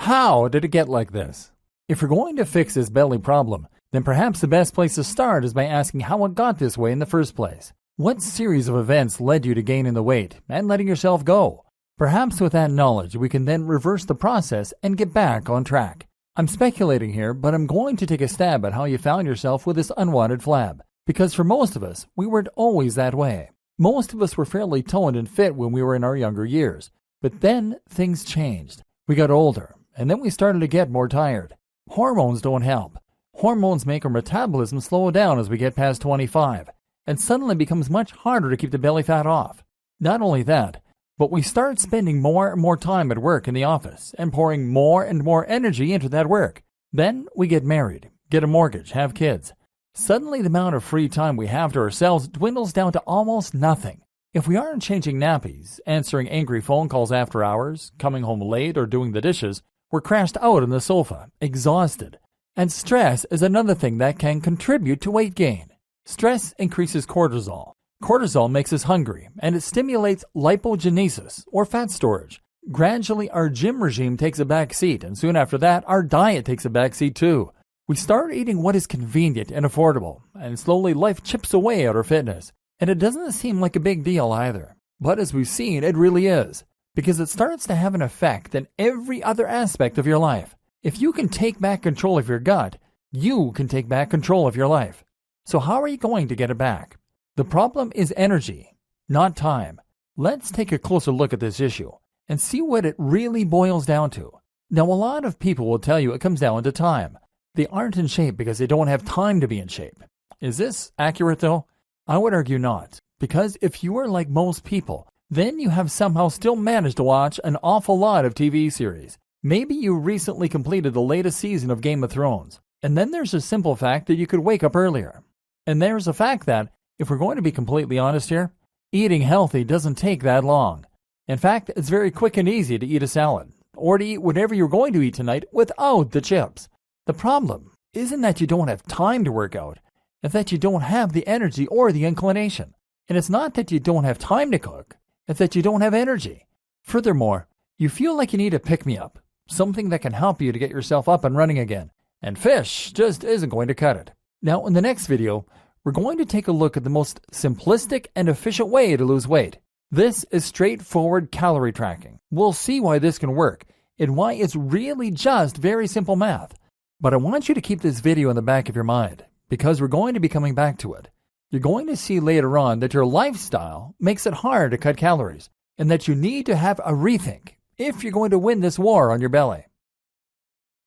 How did it get like this? If you're going to fix this belly problem, then perhaps the best place to start is by asking how it got this way in the first place. What series of events led you to gaining the weight and letting yourself go? Perhaps with that knowledge, we can then reverse the process and get back on track. I'm speculating here, but I'm going to take a stab at how you found yourself with this unwanted flab. Because for most of us, we weren't always that way. Most of us were fairly toned and fit when we were in our younger years. But then things changed. We got older, and then we started to get more tired. Hormones don't help. Hormones make our metabolism slow down as we get past 25, and suddenly it becomes much harder to keep the belly fat off. Not only that, but we start spending more and more time at work in the office and pouring more and more energy into that work. Then we get married, get a mortgage, have kids. Suddenly the amount of free time we have to ourselves dwindles down to almost nothing. If we aren't changing nappies, answering angry phone calls after hours, coming home late, or doing the dishes, we're crashed out on the sofa, exhausted. And stress is another thing that can contribute to weight gain. Stress increases cortisol. Cortisol makes us hungry, and it stimulates lipogenesis, or fat storage. Gradually, our gym regime takes a back seat, and soon after that, our diet takes a back seat too. We start eating what is convenient and affordable, and slowly life chips away at our fitness. And it doesn't seem like a big deal either. But as we've seen, it really is, because it starts to have an effect in every other aspect of your life. If you can take back control of your gut, you can take back control of your life. So how are you going to get it back? The problem is energy, not time. Let's take a closer look at this issue and see what it really boils down to. Now, a lot of people will tell you it comes down to time. They aren't in shape because they don't have time to be in shape. Is this accurate though? I would argue not, because if you are like most people, then you have somehow still managed to watch an awful lot of TV series. Maybe you recently completed the latest season of Game of Thrones. And then there's a simple fact that you could wake up earlier. And there's a fact that, if we're going to be completely honest here, eating healthy doesn't take that long. In fact, it's very quick and easy to eat a salad, or to eat whatever you're going to eat tonight without the chips. The problem isn't that you don't have time to work out, it's that you don't have the energy or the inclination. And it's not that you don't have time to cook, it's that you don't have energy. Furthermore, you feel like you need a pick-me-up, something that can help you to get yourself up and running again. And fish just isn't going to cut it. Now, in the next video, we're going to take a look at the most simplistic and efficient way to lose weight. This is straightforward calorie tracking. We'll see why this can work and why it's really just very simple math. But I want you to keep this video in the back of your mind, because we're going to be coming back to it. You're going to see later on that your lifestyle makes it hard to cut calories, and that you need to have a rethink if you're going to win this war on your belly.